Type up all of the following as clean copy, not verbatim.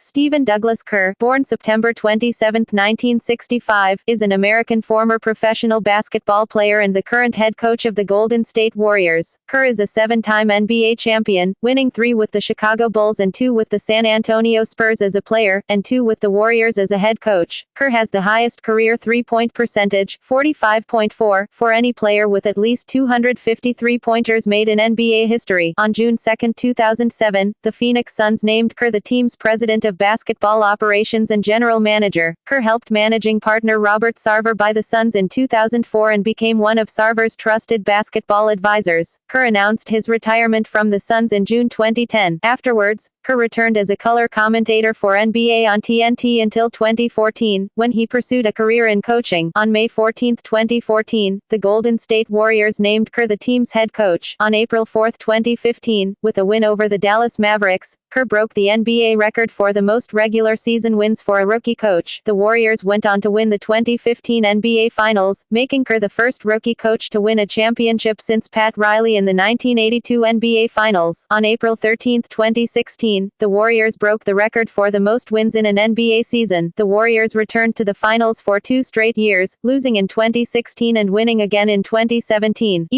Stephen Douglas Kerr, born September 27, 1965, is an American former professional basketball player and the current head coach of the Golden State Warriors. Kerr is a seven-time NBA champion, winning 3 with the Chicago Bulls and 2 with the San Antonio Spurs as a player, and 2 with the Warriors as a head coach. Kerr has the highest career three-point percentage, 45.4, for any player with at least 250 three-pointers made in NBA history. On June 2, 2007, the Phoenix Suns named Kerr the team's president of basketball operations and general manager. Kerr helped managing partner Robert Sarver buy the Suns in 2004 and became one of Sarver's trusted basketball advisors. Kerr announced his retirement from the Suns in June 2010. Afterwards, Kerr returned as a color commentator for NBA on TNT until 2014, when he pursued a career in coaching. On May 14, 2014, the Golden State Warriors named Kerr the team's head coach. On April 4, 2015, with a win over the Dallas Mavericks, Kerr broke the NBA record for the most regular season wins for a rookie coach. The Warriors went on to win the 2015 NBA Finals, making Kerr the first rookie coach to win a championship since Pat Riley in the 1982 NBA Finals. On April 13, 2016, the Warriors broke the record for the most wins in an NBA season. The Warriors returned to the finals for 2 straight years, losing in 2016 and winning again in 2017.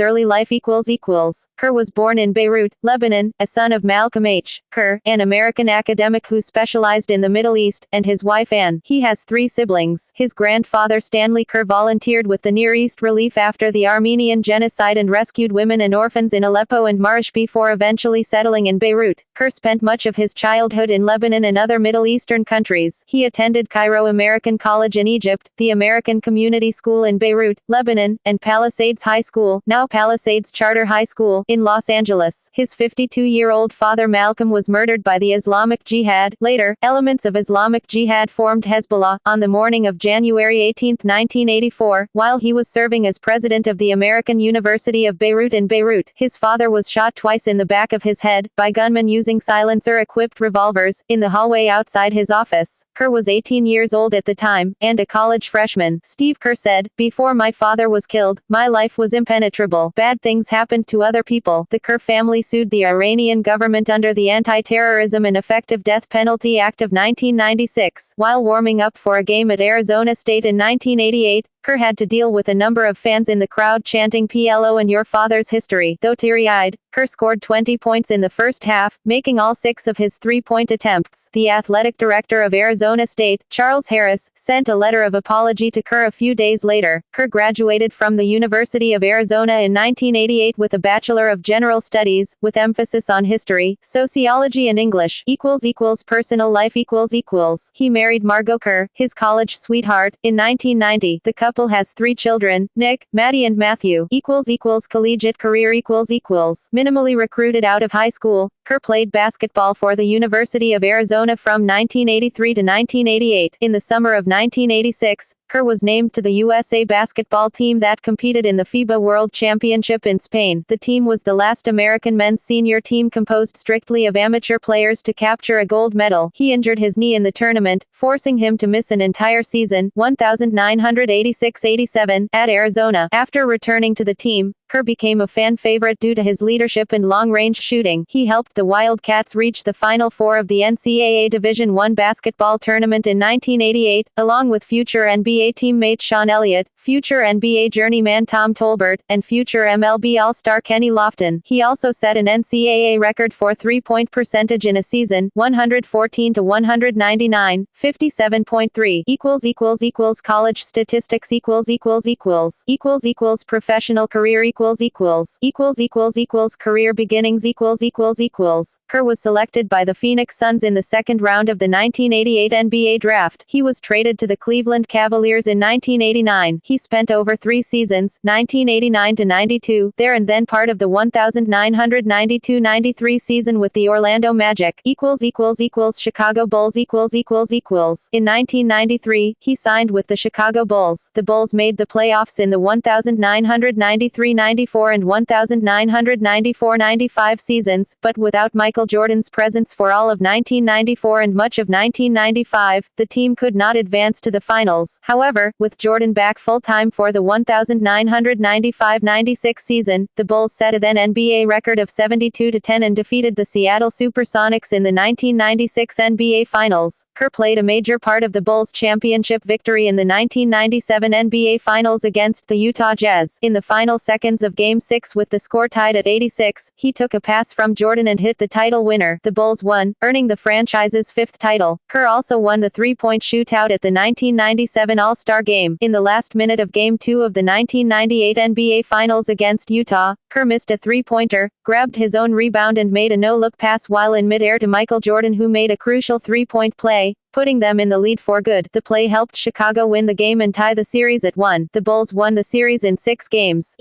Early life. Kerr was born in Beirut, Lebanon, a son of Malcolm H. Kerr, an American academic who specialized in the Middle East, and his wife Ann. He has 3 siblings. His grandfather Stanley Kerr volunteered with the Near East Relief after the Armenian genocide and rescued women and orphans in Aleppo and Marsh before eventually settling in Beirut. Kerr spent much of his childhood in Lebanon and other Middle Eastern countries. He attended Cairo American College in Egypt, the American Community School in Beirut, Lebanon, and Palisades High School, now Palisades Charter High School, in Los Angeles. His 52-year-old father Malcolm was murdered by the Islamic Jihad. Later, elements of Islamic Jihad formed Hezbollah. On the morning of January 18, 1984, while he was serving as president of the American University of Beirut in Beirut, his father was shot twice in the back of his head, by gunmen using silencer-equipped revolvers, in the hallway outside his office. Kerr was 18 years old at the time, and a college freshman. Steve Kerr said, "Before my father was killed, my life was impenetrable. Bad things happened to other people." The Kerr family sued the Iranian government under the Antiterrorism and Effective Death Penalty Act of 1996. While warming up for a game at Arizona State in 1988, Kerr had to deal with a number of fans in the crowd chanting "PLO and your father's history." Though teary-eyed, Kerr scored 20 points in the first half, making all 6 of his 3-point attempts. The athletic director of Arizona State, Charles Harris, sent a letter of apology to Kerr a few days later. Kerr graduated from the University of Arizona in 1988 with a Bachelor of General Studies, with emphasis on history, sociology and English. Personal life. He married Margot Kerr, his college sweetheart, in 1990. The couple has 3 children, Nick, Maddie and Matthew. Collegiate career. Minimally recruited out of high school, Kerr played basketball for the University of Arizona from 1983 to 1988. In the summer of 1986, Kerr was named to the USA basketball team that competed in the FIBA World Championship in Spain. The team was the last American men's senior team composed strictly of amateur players to capture a gold medal. He injured his knee in the tournament, forcing him to miss an entire season, 1986-87, at Arizona. After returning to the team, Kerr became a fan favorite due to his leadership in long-range shooting. He helped the Wildcats reach the Final Four of the NCAA Division I basketball tournament in 1988, along with future NBA teammate Sean Elliott, future NBA journeyman Tom Tolbert, and future MLB All-Star Kenny Lofton. He also set an NCAA record for three-point percentage in a season, 114 to 199, 57.3. College statistics. Professional career. Career beginnings. Kerr was selected by the Phoenix Suns in the second round of the 1988 NBA draft. He was traded to the Cleveland Cavaliers in 1989. He spent over 3 seasons, 1989 to 92, there and then part of the 1992-93 season with the Orlando Magic. Chicago Bulls. In 1993, he signed with the Chicago Bulls. The Bulls made the playoffs in the 1993-94 1994 and 1994-95 seasons, but without Michael Jordan's presence for all of 1994 and much of 1995, the team could not advance to the finals. However, with Jordan back full-time for the 1995-96 season, the Bulls set a then NBA record of 72-10 and defeated the Seattle Supersonics in the 1996 NBA Finals. Kerr played a major part of the Bulls' championship victory in the 1997 NBA Finals against the Utah Jazz. In the final seconds of Game 6 with the score tied at 86, he took a pass from Jordan and hit the title winner. The Bulls won, earning the franchise's fifth title. Kerr also won the three-point shootout at the 1997 All-Star Game. In the last minute of Game 2 of the 1998 NBA Finals against Utah, Kerr missed a three-pointer, grabbed his own rebound and made a no-look pass while in mid-air to Michael Jordan, who made a crucial three-point play, putting them in the lead for good. The play helped Chicago win the game and tie the series at 1. The Bulls won the series in 6 games.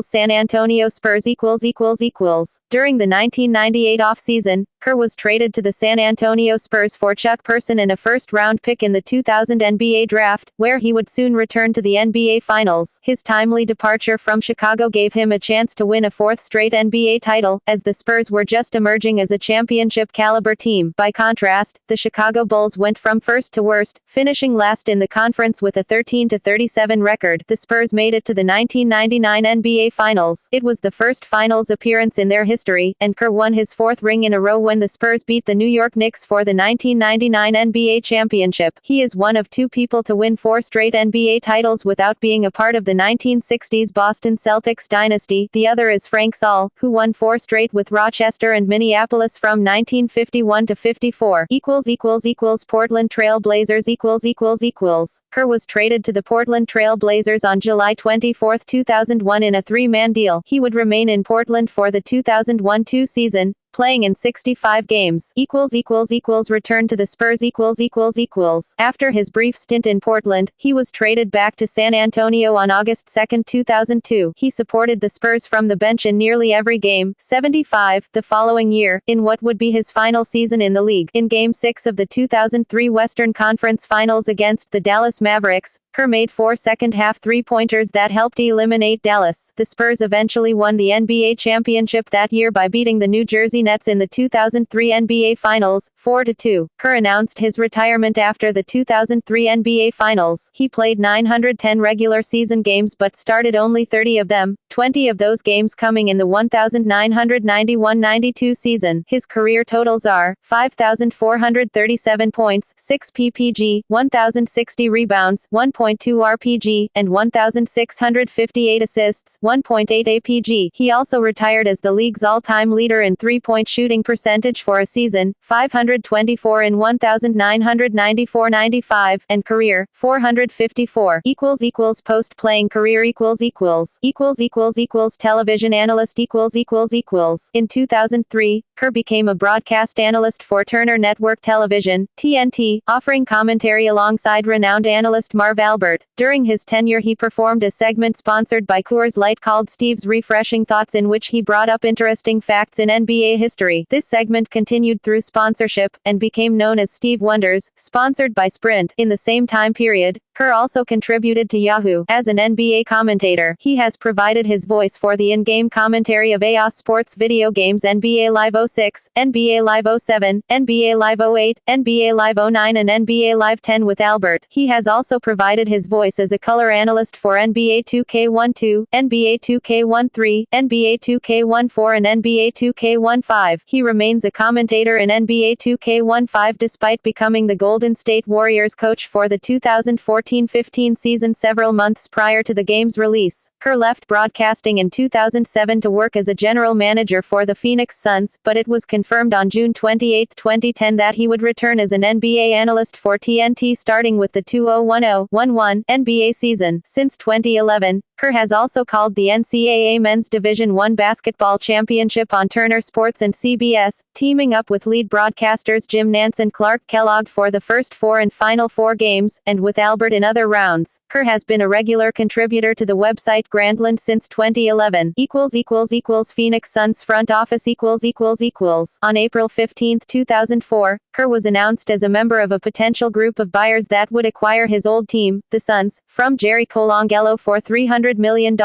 San Antonio Spurs During the 1998 offseason, Kerr was traded to the San Antonio Spurs for Chuck Person and a first-round pick in the 2000 NBA Draft, where he would soon return to the NBA Finals. His timely departure from Chicago gave him a chance to win a fourth straight NBA title, as the Spurs were just emerging as a championship-caliber team. By contrast, the Chicago Bulls went from first to worst, finishing last in the conference with a 13-37 record. The Spurs made it to the 1999 NBA Finals. It was the first Finals appearance in their history, and Kerr won his fourth ring in a row when the Spurs beat the New York Knicks for the 1999 NBA championship. He is one of 2 people to win 4 straight NBA titles without being a part of the 1960s Boston Celtics dynasty. The other is Frank Saul, who won 4 straight with Rochester and Minneapolis from 1951 to 54. Portland Trail Blazers Kerr was traded to the Portland Trail Blazers on July 24, 2001 in a 3-man deal. He would remain in Portland for the 2001-2 season, playing in 65 games. Return to the Spurs After his brief stint in Portland, he was traded back to San Antonio on August 2, 2002. He supported the Spurs from the bench in nearly every game, 75, the following year, in what would be his final season in the league. In Game 6 of the 2003 Western Conference Finals against the Dallas Mavericks, Kerr made 4 second-half three-pointers that helped eliminate Dallas. The Spurs eventually won the NBA championship that year by beating the New Jersey Nets in the 2003 NBA Finals, 4-2. Kerr announced his retirement after the 2003 NBA Finals. He played 910 regular season games but started only 30 of them, 20 of those games coming in the 1991-92 season. His career totals are 5,437 points, 6 PPG, 1,060 rebounds, 1.2 RPG, and 1,658 assists, 1.8 APG. He also retired as the league's all-time leader in three-point shooting percentage for a season, 524 in 1,994-95, and career, 454. Post-playing career television analyst In 2003, Kerr became a broadcast analyst for Turner Network Television, TNT, offering commentary alongside renowned analyst Marv Albert. During his tenure, he performed a segment sponsored by Coors Light called Steve's Refreshing Thoughts, in which he brought up interesting facts in NBA history. This segment continued through sponsorship, and became known as Steve Wonders, sponsored by Sprint. In the same time period, Kerr also contributed to Yahoo! As an NBA commentator. He has provided his voice for the in-game commentary of EA Sports video games NBA Live 06, NBA Live 07, NBA Live 08, NBA Live 09 and NBA Live 10 with Albert. He has also provided his voice as a color analyst for NBA 2K12, NBA 2K13, NBA 2K14 and NBA 2K15. He remains a commentator in NBA 2K15 despite becoming the Golden State Warriors coach for the 2014-15 season several months prior to the game's release. Kerr left broadcasting in 2007 to work as a general manager for the Phoenix Suns, but it was confirmed on June 28, 2010 that he would return as an NBA analyst for TNT starting with the 2010-11 NBA season. Since 2011, Kerr has also called the NCAA Men's Division I basketball championship on Turner Sports and CBS, teaming up with lead broadcasters Jim Nantz and Clark Kellogg for the first 4 and final 4 games, and with Albert in other rounds. Kerr has been a regular contributor to the website Grandland since 2011. Phoenix Suns front office On April 15, 2004, Kerr was announced as a member of a potential group of buyers that would acquire his old team, the Suns, from Jerry Colangelo for $300 $100 million.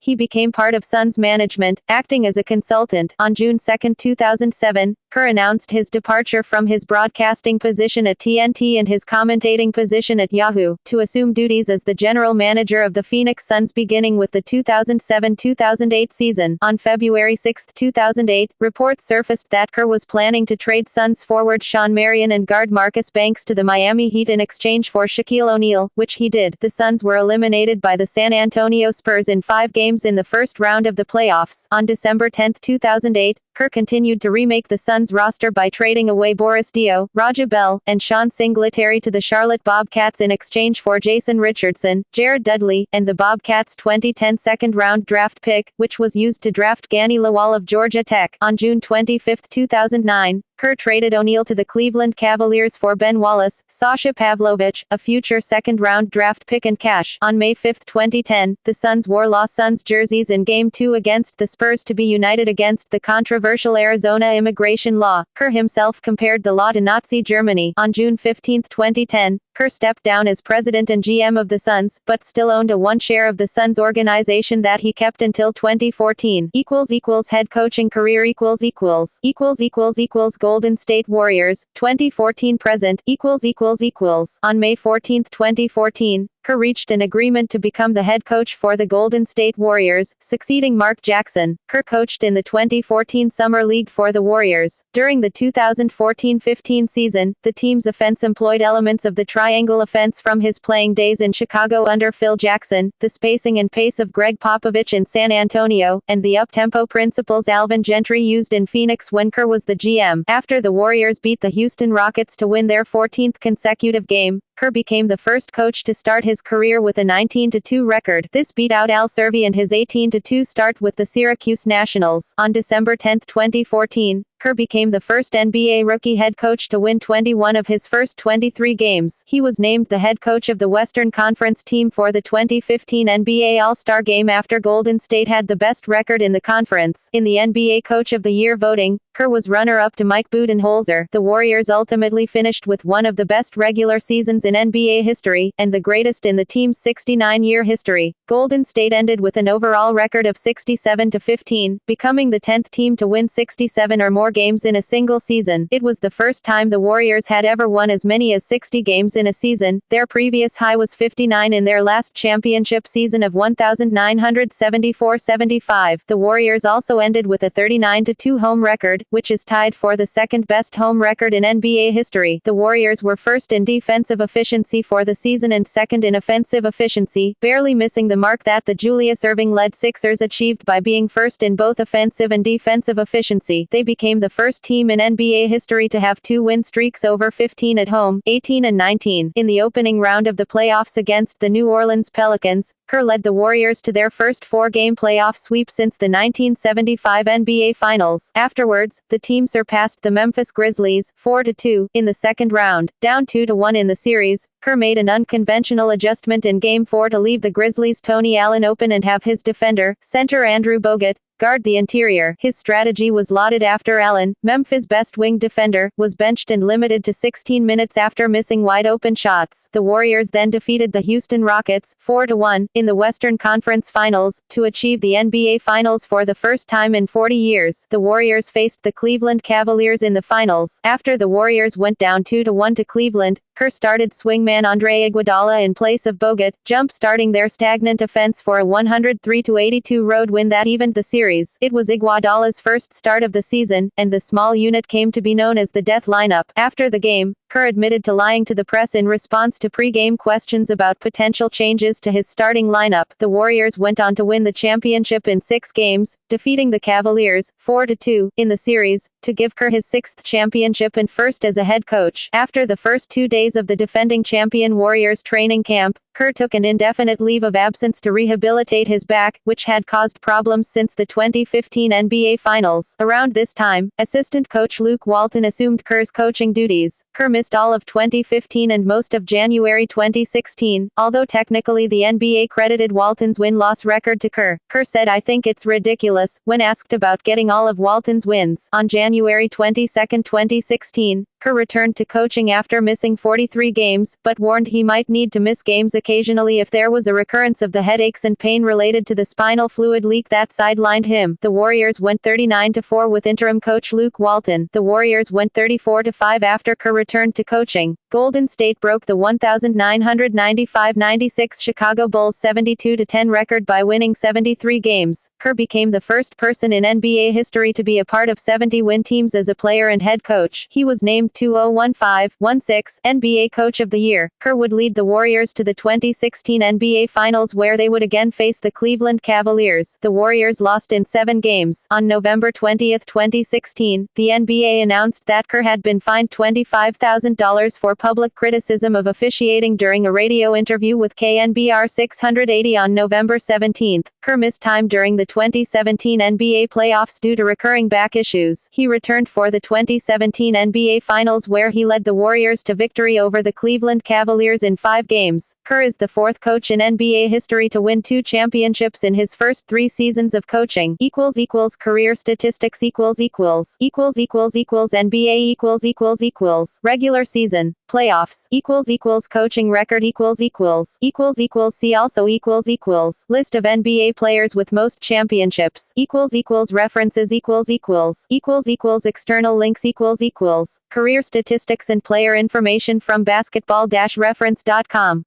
He became part of Suns management, acting as a consultant. On June 2, 2007, Kerr announced his departure from his broadcasting position at TNT and his commentating position at Yahoo, to assume duties as the general manager of the Phoenix Suns beginning with the 2007-2008 season. On February 6, 2008, reports surfaced that Kerr was planning to trade Suns forward Shawn Marion and guard Marcus Banks to the Miami Heat in exchange for Shaquille O'Neal, which he did. The Suns were eliminated by the San Antonio Spurs in 5 games in the first round of the playoffs. On December 10, 2008, Kerr continued to remake the Suns roster by trading away Boris Dio, Raja Bell, and Sean Singletary to the Charlotte Bobcats in exchange for Jason Richardson, Jared Dudley, and the Bobcats' 2010 second-round draft pick, which was used to draft Gani Lawal of Georgia Tech. On June 25, 2009, Kerr traded O'Neal to the Cleveland Cavaliers for Ben Wallace, Sasha Pavlovich, a future second-round draft pick, and cash. On May 5, 2010, the Suns wore Los Suns jerseys in Game 2 against the Spurs to be united against the controversial Arizona immigration law. Kerr himself compared the law to Nazi Germany. On June 15, 2010, Kerr stepped down as president and GM of the Suns, but still owned a 1 share of the Suns organization that he kept until 2014. Head coaching career Golden State Warriors 2014 present On May 14, 2014, Kerr reached an agreement to become the head coach for the Golden State Warriors, succeeding Mark Jackson. Kerr coached in the 2014 Summer League for the Warriors. During the 2014-15 season, the team's offense employed elements of the triangle offense from his playing days in Chicago under Phil Jackson, the spacing and pace of Greg Popovich in San Antonio, and the up-tempo principles Alvin Gentry used in Phoenix when Kerr was the GM. After the Warriors beat the Houston Rockets to win their 14th consecutive game, Kerr became the first coach to start his career with a 19-2 record. This beat out Al Servi and his 18-2 start with the Syracuse Nationals. On December 10, 2014, Kerr became the first NBA rookie head coach to win 21 of his first 23 games. He was named the head coach of the Western Conference team for the 2015 NBA All-Star Game after Golden State had the best record in the conference. In the NBA Coach of the Year voting, Kerr was runner-up to Mike Budenholzer. The Warriors ultimately finished with one of the best regular seasons in NBA history, and the greatest in the team's 69-year history. Golden State ended with an overall record of 67-15, becoming the 10th team to win 67 or more games in a single season. It was the first time the Warriors had ever won as many as 60 games in a season. Their previous high was 59 in their last championship season of 1974-75. The Warriors also ended with a 39-2 home record, which is tied for the second-best home record in NBA history. The Warriors were first in defensive efficiency for the season and second in offensive efficiency, barely missing the mark that the Julius Erving-led Sixers achieved by being first in both offensive and defensive efficiency. They became the first team in NBA history to have 2 win streaks over 15 at home, 18 and 19. In the opening round of the playoffs against the New Orleans Pelicans, Kerr led the Warriors to their first 4-game playoff sweep since the 1975 NBA Finals. Afterwards, the team surpassed the Memphis Grizzlies 4-2 in the second round, down 2-1 in the series. Kerr made an unconventional adjustment in Game 4 to leave the Grizzlies' Tony Allen open and have his defender, center Andrew Bogut, guard the interior. His strategy was lauded after Allen, Memphis' best wing defender, was benched and limited to 16 minutes after missing wide-open shots. The Warriors then defeated the Houston Rockets 4-1 in the Western Conference Finals to achieve the NBA Finals for the first time in 40 years. The Warriors faced the Cleveland Cavaliers in the finals. After the Warriors went down 2-1 to Cleveland, Kerr started swingman Andre Iguodala in place of Bogut, jump-starting their stagnant offense for a 103-82 road win that evened the series. It was Iguodala's first start of the season, and the small unit came to be known as the Death Lineup. After the game, Kerr admitted to lying to the press in response to pre-game questions about potential changes to his starting lineup. The Warriors went on to win the championship in 6 games, defeating the Cavaliers 4-2 in the series, to give Kerr his 6th championship and first as a head coach. After the first 2 days of the defending champion Warriors training camp, Kerr took an indefinite leave of absence to rehabilitate his back, which had caused problems since the 2015 NBA Finals. Around this time, assistant coach Luke Walton assumed Kerr's coaching duties. Kerr missed all of 2015 and most of January 2016, although technically the NBA credited Walton's win-loss record to Kerr. Kerr said, "I think it's ridiculous," when asked about getting all of Walton's wins. On January 22, 2016, Kerr returned to coaching after missing 43 games, but warned he might need to miss games occasionally if there was a recurrence of the headaches and pain related to the spinal fluid leak that sidelined him. The Warriors went 39-4 with interim coach Luke Walton. The Warriors went 34-5 after Kerr returned to coaching. Golden State broke the 1995-96 Chicago Bulls 72-10 record by winning 73 games. Kerr became the first person in NBA history to be a part of 70-win teams as a player and head coach. He was named 2015-16 NBA Coach of the Year. Kerr would lead the Warriors to the 2016 NBA Finals, where they would again face the Cleveland Cavaliers. The Warriors lost in 7 games. On November 20, 2016, the NBA announced that Kerr had been fined $25,000 for public criticism of officiating during a radio interview with KNBR 680 on November 17. Kerr missed time during the 2017 NBA playoffs due to recurring back issues. He returned for the 2017 NBA Finals, where he led the Warriors to victory over the Cleveland Cavaliers in 5 games. Kerr is the 4th coach in NBA history to win 2 championships in his first 3 seasons of coaching. Career statistics NBA regular season playoffs coaching record see also list of NBA players with most championships references external links career statistics and player information from basketball-reference.com.